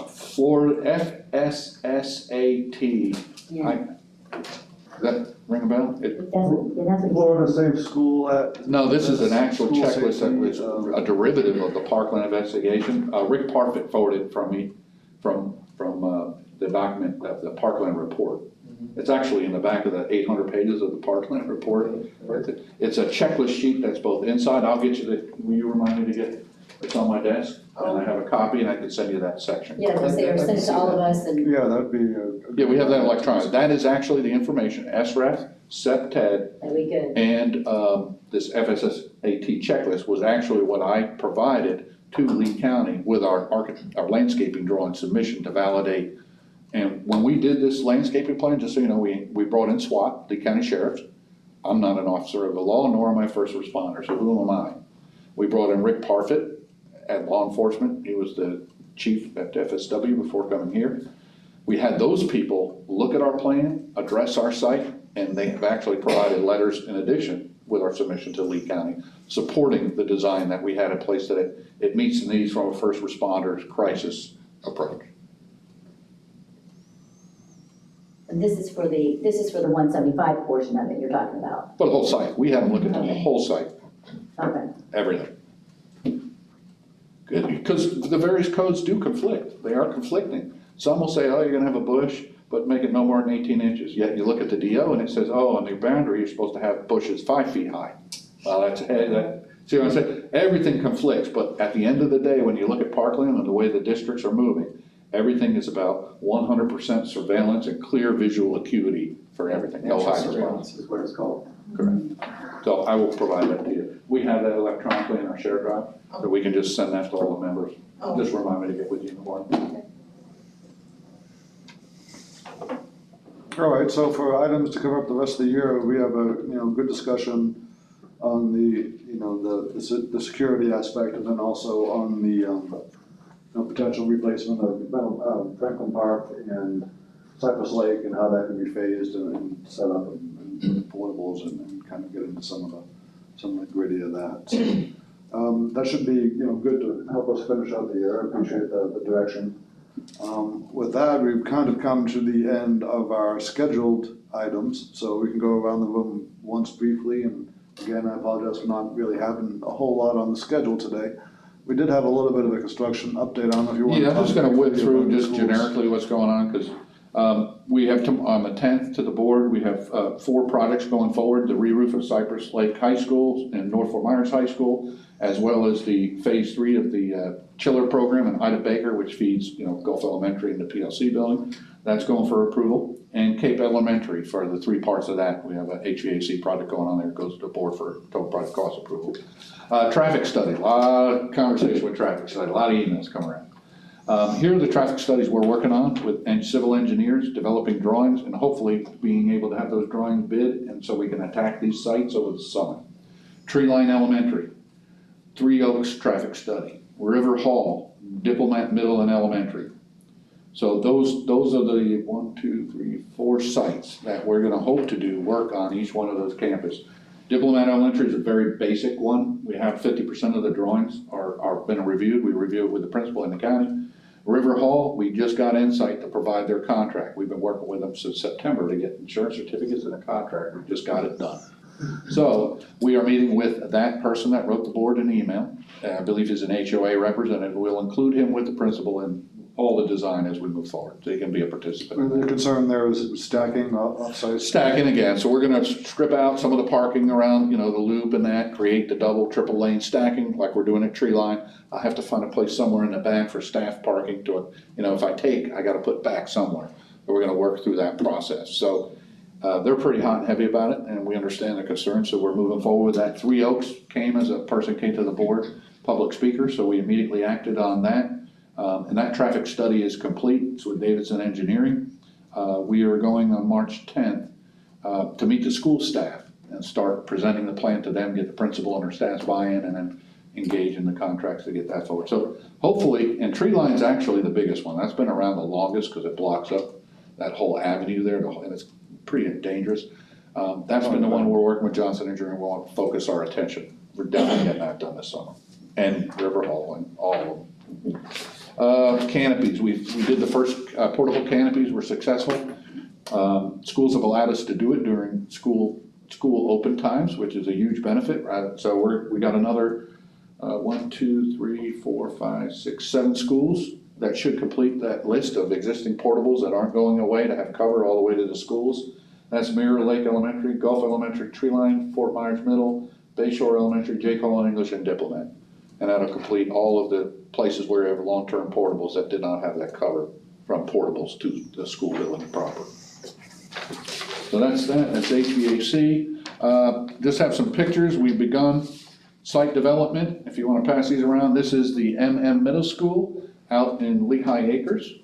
Florida FSSAT. Yeah. Does that ring a bell? That's what Florida Safe School at. No, this is an actual School checklist that safety, was a derivative of the Parkland investigation. Rick Parfit forwarded from me, from the document, the Parkland report. It's actually in the back of the 800 pages of the Parkland report. It's a checklist sheet that's both inside, I'll get you will you remind me to get, it's on my desk, and I have a copy, and I can send you that section. Yeah, because they are sent it to all of us and. Yeah, that'd be. Yeah, we have that electronic. That is actually the information, SREF, SEPTED, That'd be good. and this FSSAT checklist was actually what I provided to Lee County with our landscaping drawing submission to validate. And when we did this landscaping plan, just so you know, we brought in SWAT, Lee County Sheriffs. I'm not an officer of the law, nor am I a first responder, so who am I? We brought in Rick Parfit at law enforcement. He was the chief at FSW before coming here. We had those people look at our plan, address our site, and they have actually provided letters in addition with our submission to Lee County, supporting the design that we had in place, that it meets the needs from a first responders crisis approach. And this is for the 175 portion of it you're talking about. For the whole site, we had them look at the whole site, Okay. everything. Good, because the various codes do conflict, they are conflicting. Some will say, oh, you're gonna have a bush, but make it no more than 18 inches. Yet you look at the DO and it says, oh, on your boundary, you're supposed to have bushes 5 feet high. Well, see what I'm saying? Everything conflicts, but at the end of the day, when you look at Parkland and the way the districts are moving, everything is about 100% surveillance and clear visual acuity for everything. No high Surveillance is what it's called. Correct. So I will provide that to you. We have that electronically in our shared drive, so we can just send that to all the members. Oh. Just remind me to get with you in the morning. All right, so for items to cover up the rest of the year, we have a, good discussion on the security aspect, and then also on the, potential replacement of Franklin Park and Cypress Lake, and how that can be phased and set up and portables, and kind of get into some of the gritty of that. So, that should be, good to help us finish out the year. I appreciate the direction. With that, we've kind of come to the end of our scheduled items, so we can go around the room once briefly. And again, I apologize for not really having a whole lot on the schedule today. We did have a little bit of a construction update. I don't know if you want to. Yeah, I'm just gonna whip through just schools. generically what's going on, because we have, on the 10th to the board, we have 4 projects going forward: the re-roof of Cypress Lake High School and North Fort Myers High School, as well as the phase 3 of the chiller program in Ida Baker, which feeds, Gulf Elementary and the PLC building. That's going for approval. And Cape Elementary for the 3 parts of that. We have a HVAC project going on there. It goes to the board for total project cost approval. Traffic study, a lot of conversation with traffic study, a lot of emails come around. Here are the traffic studies we're working on with civil engineers, developing drawings, and hopefully being able to have those drawings bid, and so we can attack these sites over the summer. Tree Line Elementary, 3 Oaks traffic study, River Hall, Diplomat Middle and Elementary. So those are the 1, 2, 3, 4 sites that we're gonna hope to do work on each one of those campuses. Diplomat Elementary is a very basic one. We have 50% of the drawings are been reviewed. We review it with the principal in the county. River Hall, we just got Insight to provide their contract. We've been working with them since September to get insurance certificates and a contract. We just got it done. So we are meeting with that person that wrote the board an email. I believe he's an HOA representative. We'll include him with the principal in all the design as we move forward, so he can be a participant. And the concern there is stacking off-site. Stacking again, so we're gonna strip out some of the parking around, the loop and that, create the double, triple lane stacking like we're doing at Tree Line. I have to find a place somewhere in the back for staff parking to, if I gotta put back somewhere. But we're gonna work through that process. So they're pretty hot and heavy about it, and we understand the concern, so we're moving forward with that. 3 Oaks came as a person came to the board, public speaker, so we immediately acted on that. And that traffic study is complete. It's with Davidson Engineering. We are going on March 10th to meet the school staff and start presenting the plan to them, get the principal and her staff's buy-in, and then engage in the contracts to get that forward. So hopefully, and Tree Line's actually the biggest one. That's been around the longest because it blocks up that whole avenue there, and it's pretty dangerous. That's been the one we're working with Johnson Engineering. We want to focus our attention. We're definitely getting that done this summer. And River Hall and all of them. Canopies, we did the first portable canopies, were successful. Schools have allowed us to do it during school open times, which is a huge benefit, right? So we got another 1, 2, 3, 4, 5, 6, 7 schools that should complete that list of existing portables that aren't going away to have cover all the way to the schools. That's Mirror Lake Elementary, Gulf Elementary, Tree Line, Fort Myers Middle, Bayshore Elementary, J. Cole English, and Diplomat. And that'll complete all of the places where you have long-term portables that did not have that cover from portables to the school building proper. So that's HVAC. Just have some pictures. We've begun site development. If you want to pass these around, this is the Middle School out in Lehigh Acres.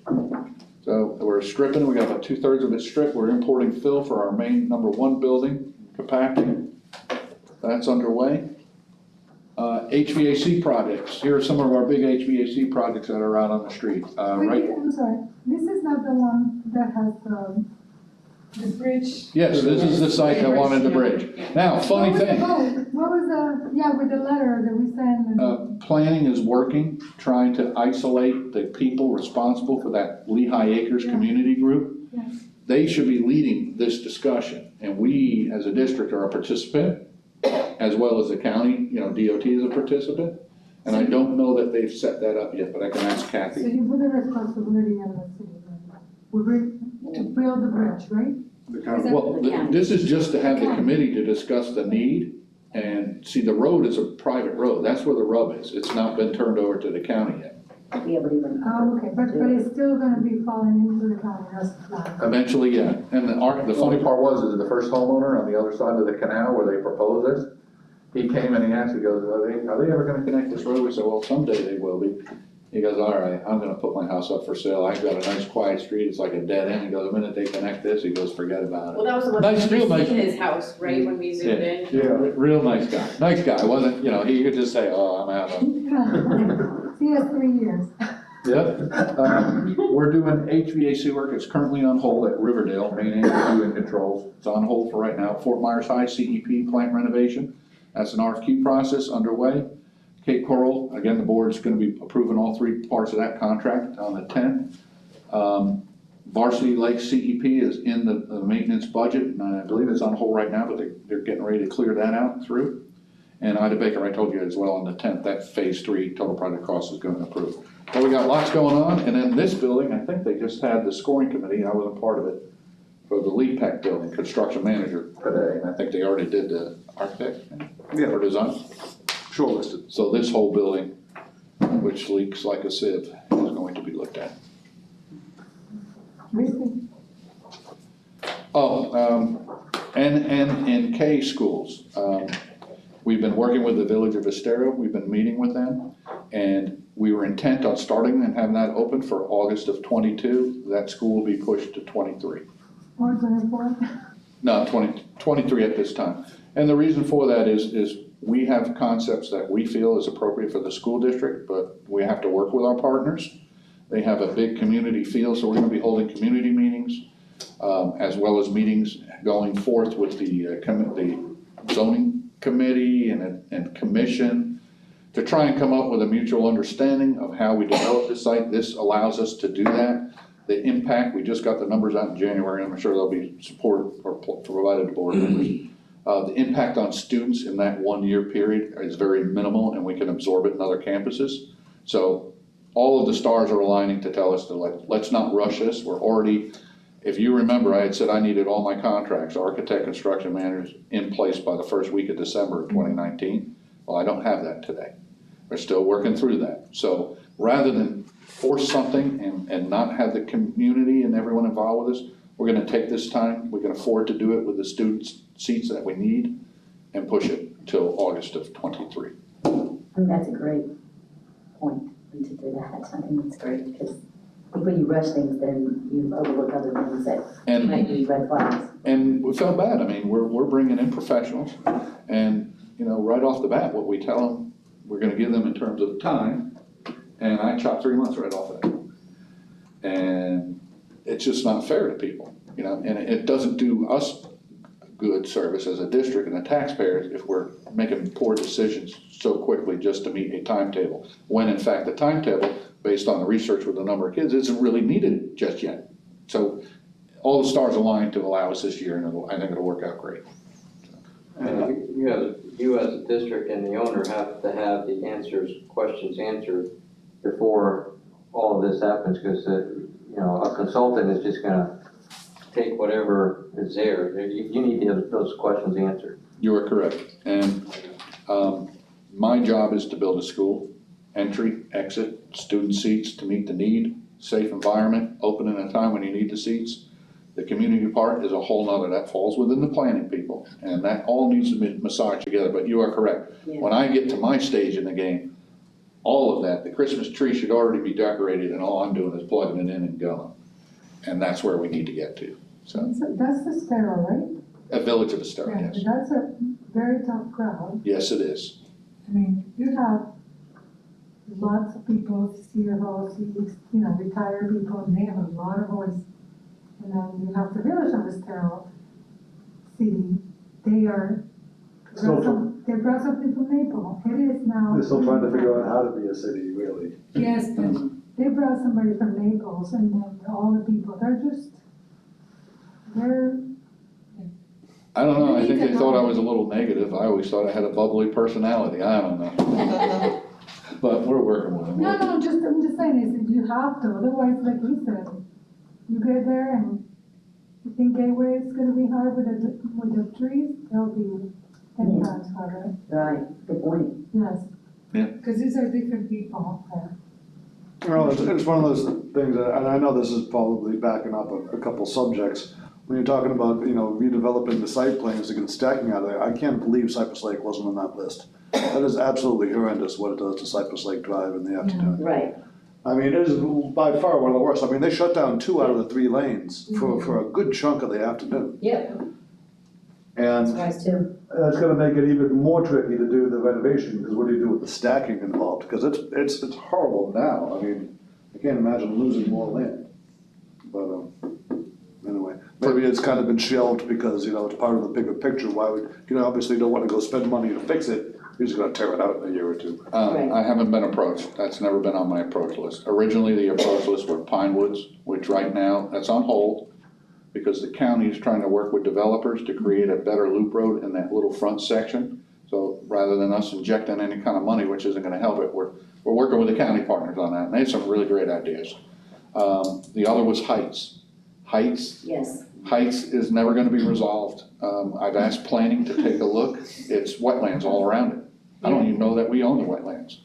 So we're stripping, we got about 2/3 of it stripped. We're importing fill for our main number 1 building, compacting. That's underway. HVAC projects. Here are some of our big HVAC projects that are out on the street. Right. I'm sorry, this is not the one that has the bridge. Yes, this is the site that wanted the bridge. Now, funny thing. What was with the letter that we sent? Planning is working, trying to isolate the people responsible for that Lehigh Acres community group. Yes. They should be leading this discussion, and we, as a district, are a participant, as well as the county, DOT is a participant. And I don't know that they've set that up yet, but I can ask So Kathy. you put the responsibility on the city, to build the bridge, right? Well, this is just to have the committee to discuss the need, and see, the road is a private road. That's where the rub is. It's not been turned over to the county yet. Be able to even. Oh, okay, but it's still gonna be falling into the county, that's the plan. Eventually, yeah. And the funny part was, the first homeowner on the other side of the canal where they proposed this, he came and he asked, he goes, are they ever gonna connect this road? We said, well, someday they will be. He goes, all right, I'm gonna put my house up for sale. I've got a nice quiet street. It's like a dead end. He goes, the minute they connect this, he goes, forget about it. Well, that was the one Nice, real nice. in his house, right, when we zoomed in? Yeah. Real nice guy. Nice guy. Wasn't, he could just say, oh, I'm out of. He has 3 years. Yep. We're doing HVAC work. It's currently on hold at Riverdale, main HVAC and controls. It's on hold for right now. Fort Myers High CEP plant renovation. That's an RFQ process underway. Cape Coral, again, the board's gonna be approving all 3 parts of that contract on the 10th. Varsity Lake CEP is in the maintenance budget, and I believe it's on hold right now, but they're getting ready to clear that out through. And Ida Baker, I told you as well, on the 10th, that phase 3 total project cost is going to approve. So we got lots going on, and then this building, I think they just had the scoring committee, I wasn't part of it, for the LEPAC building, construction manager today, and I think they already did the architect or design. Shortlisted. So this whole building, which leaks like a sieve, is going to be looked at. Recently, And K schools. We've been working with the Village of Estero, we've been meeting with them, and we were intent on starting and having that open for August of '22. That school will be pushed to '23. or 24. No, 23 at this time. And the reason for that is we have concepts that we feel is appropriate for the school district, but we have to work with our partners. They have a big community feel, so we're gonna be holding community meetings, as well as meetings going forth with the zoning committee and commission to try and come up with a mutual understanding of how we develop this site. This allows us to do that. The impact, we just got the numbers out in January, and I'm sure they'll be supported or provided to board members. The impact on students in that 1 year period is very minimal, and we can absorb it in other campuses. So all of the stars are aligning to tell us to let's not rush this. We're already, if you remember, I had said I needed all my contracts, architect, construction managers, in place by the first week of December of 2019. Well, I don't have that today. We're still working through that. So rather than force something and not have the community and everyone involved with us, we're gonna take this time. We can afford to do it with the students' seats that we need and push it until August of '23. I think that's a great point, to do that. I think that's great, because I think when you rush things, then you overlook other things that might be red flags. And we felt bad. I mean, we're bringing in professionals, and, you know, right off the bat, what we tell them, we're gonna give them in terms of time, and I chop 3 months right off of that. And it's just not fair to people, you know, and it doesn't do us good service as a district and the taxpayers if we're making poor decisions so quickly just to meet a timetable, when in fact the timetable, based on the research with the number of kids, isn't really needed just yet. So all the stars align to allow us this year, and I think it'll work out great. And you as a district and the owner have to have the questions answered before all of this happens, because, you know, a consultant is just gonna take whatever is there. You need those questions answered. You are correct. And my job is to build a school, entry, exit, student seats to meet the need, safe environment, open in a time when you need the seats. The community part is a whole nother, that falls within the planning people, and that all needs to be massaged together, but you are correct. Yeah. When I get to my stage in the game, all of that, the Christmas tree should already be decorated, and all I'm doing is plugging it in and going. And that's where we need to get to, so. That's the sterile, right? A Village of Estero, Yeah, yes. that's a very tough crowd. Yes, it is. I mean, you have lots of people, CFOs, you know, retired people, and they have a lot of voice. And then you have the Village of Estero city, they brought something from Maple. It is now. They're still trying to figure out how to be a city, really. Yes, but they brought somebody from Naples, and then all the people, they're, I don't know, I think they thought I was a little negative. I always thought I had a bubbly personality. I don't know. But we're working with them. no, I'm just saying, is that you have to, otherwise, like we said, you get there and you think Gateway is gonna be hard with the trees, there'll be 10 times harder. Right, good point. Yes. Yeah. Because these are different people there. Well, it's one of those things, and I know this is probably backing up a couple subjects. When you're talking about, you know, redeveloping the site plans to get stacking out of there, I can't believe Cypress Lake wasn't on that list. That is absolutely horrendous what it does to Cypress Lake Drive in the afternoon. Right. I mean, it is by far one of the worst. I mean, they shut down 2 out of the 3 lanes for a good chunk of the afternoon. Yep, And that's nice too. that's gonna make it even more tricky to do the renovation, because what do you do with the stacking involved? Because it's horrible now. I mean, I can't imagine losing more land. But, anyway, maybe it's kind of been shelved because, you know, it's part of the bigger picture. Why would, you know, obviously you don't wanna go spend money to fix it. You're just gonna tear it out in a year or 2. Right. I haven't been approached. That's never been on my approach list. Originally, the approach list were Pine Woods, which right now, that's on hold because the county is trying to work with developers to create a better loop road in that little front section. So rather than us injecting any kind of money, which isn't gonna help it, we're working with the county partners on that, and they have some really great ideas. The other was Heights. Heights is never gonna be resolved. I've asked planning to take a look. It's wetlands all around it. I don't even know that we own the wetlands.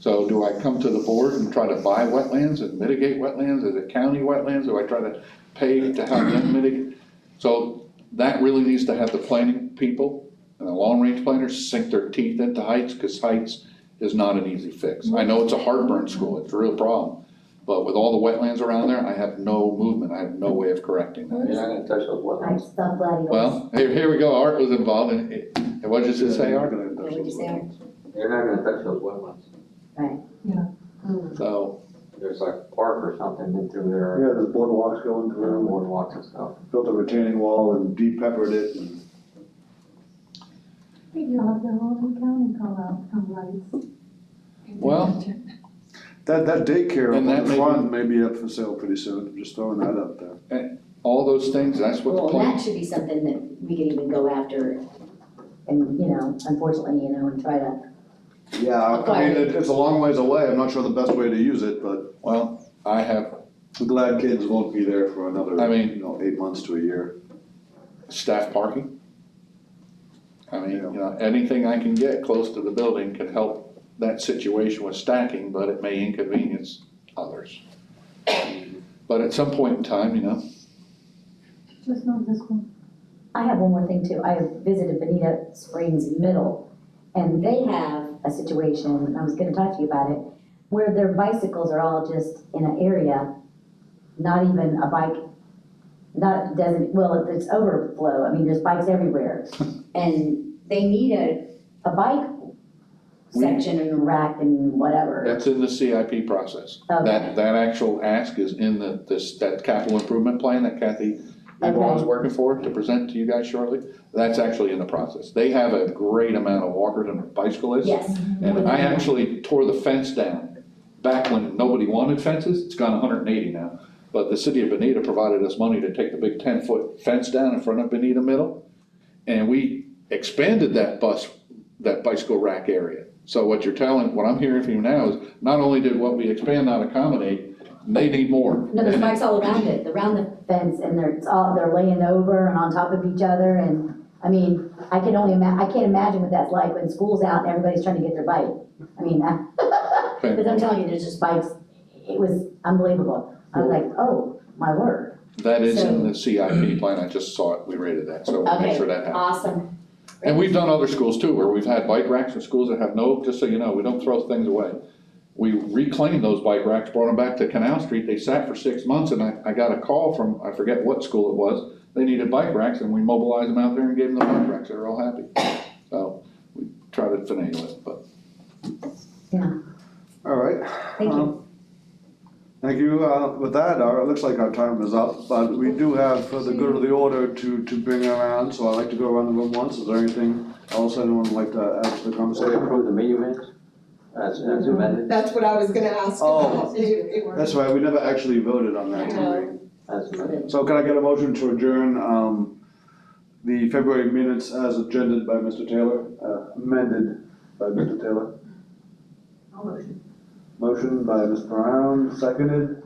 So do I come to the board and try to buy wetlands and mitigate wetlands? Is it county wetlands? Do I try to pay to have them mitigate? So that really needs to have the planning people and the long-range planners sink their teeth into heights, because heights is not an easy fix. I know it's a heartburn school, it's a real problem. But with all the wetlands around there, I have no movement, I have no way of correcting that. You're not gonna touch those Right, wetlands. stuff gladiolus. Well, here we go, Art was involved, and what did you say, Art? What would you say, Art? You're not gonna touch those wetlands. So, There's like a park or something into there, Yeah, there's boardwalks going through, boardwalks and stuff. built a retaining wall and deep peppered it and. You have the whole county call out some lights. well, That daycare And up that on the may front may be up for sale pretty soon, I'm just throwing that up there. all those things, that's what the Well, plan. that should be something that we could even go after and, unfortunately, and try to, Yeah, I mean, it's a long ways away, I'm not sure the best way to use it, but Well, I have I'm glad kids won't be there for another, I mean- 8 months to a year. staff parking. I mean, anything I can get close to the building can help that situation with stacking, but it may inconvenience others. But at some point in time, Just not this one. I have one more thing too. I visited Bonita Springs Middle, and they have a situation, and I was gonna talk to you about it, where their bicycles are all just in an area, not even a bike, it's overflow. I mean, there's bikes everywhere. And they need a bike section and rack and whatever. that's in the CIP process. Okay. That actual ask is in that capital improvement plan that Kathy Eagle is working for to present to you guys shortly. That's actually in the process. They have a great amount of walkers and bicyclists. Yes. And I actually tore the fence down back when nobody wanted fences. It's gone 180 now. But the city of Bonita provided us money to take the big 10-foot fence down in front of Bonita Middle. And we expanded that bicycle rack area. So what I'm hearing from you now is not only did what we expand not accommodate, they need more. No, there's bikes all around it, around the fence, and they're laying over and on top of each other, and, I mean, I can't imagine what that's like when school's out and everybody's trying to get their bike. I mean, because I'm telling you, there's just bikes, it was unbelievable. I was like, oh, my word. That is in the CIP plan. I just saw it. We rated that, so we'll make sure that happens. Awesome. And we've done other schools too, where we've had bike racks in schools that have just so you know, we don't throw things away. We reclaimed those bike racks, brought them back to Canal Street, they sat for 6 months, and I got a call from, I forget what school it was, they needed bike racks, and we mobilized them out there and gave them the bike racks, they were all happy. So, we tried to finagle it, but. All right. Thank you. Thank you. With that, it looks like our time is up, but we do have for the good of the order to bring around, so I'd like to go around the room once. Is there anything else anyone would like to add to the So we conversation? approve the meeting minutes as amended, That's what I was gonna ask Oh. about. If- That's right, we never actually voted on that, did we? as amended. So can I get a motion to adjourn the February minutes as agended by Mr. Taylor, amended by Mr. Taylor? I'll motion. Motion by Ms. Brown, seconded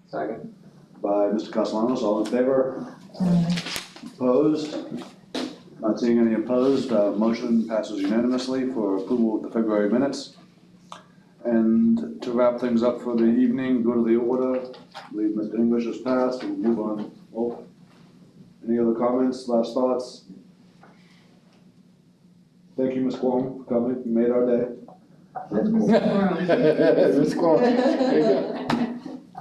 Second? by Mr. Castellanos, all in favor? Opposed? Not seeing any opposed, motion passes unanimously for approval of the February minutes. And to wrap things up for the evening, go to the order, leave Mr. English as passed, and move on. Wolf? Any other comments, last thoughts? Thank you, Ms. Cuomo, for coming, you made our day. Ms. Clark, there you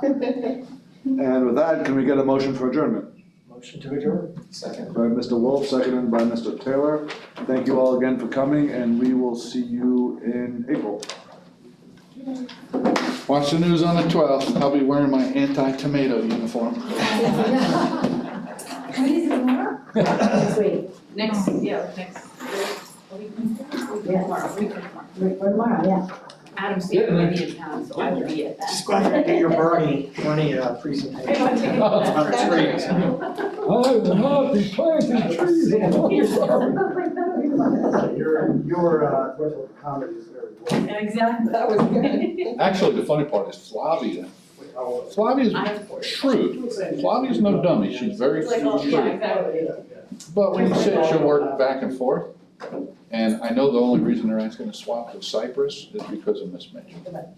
go. And with that, can we get a motion for adjournment? Motion to adjourn. Second. By Mr. Wolf, seconded by Mr. Taylor. Thank you all again for coming, and we will see you in April. Watch the news on the 12th. I'll be wearing my anti-tomato uniform. What is it, Laura? Next week, Next. for tomorrow, yeah. Adam's the only in town, so I will be at that. Just go ahead and get your Bernie presentation. On the trees. Your comedy is very good. Exactly. That was good. Actually, the funny part is Flavia. Flavia's shrewd. Flavia's no dummy. She's very shrewd. exactly. But when you sit, she'll work back and forth. And I know the only reason they're asking to swap to Cypress is because of Miss Mitchell.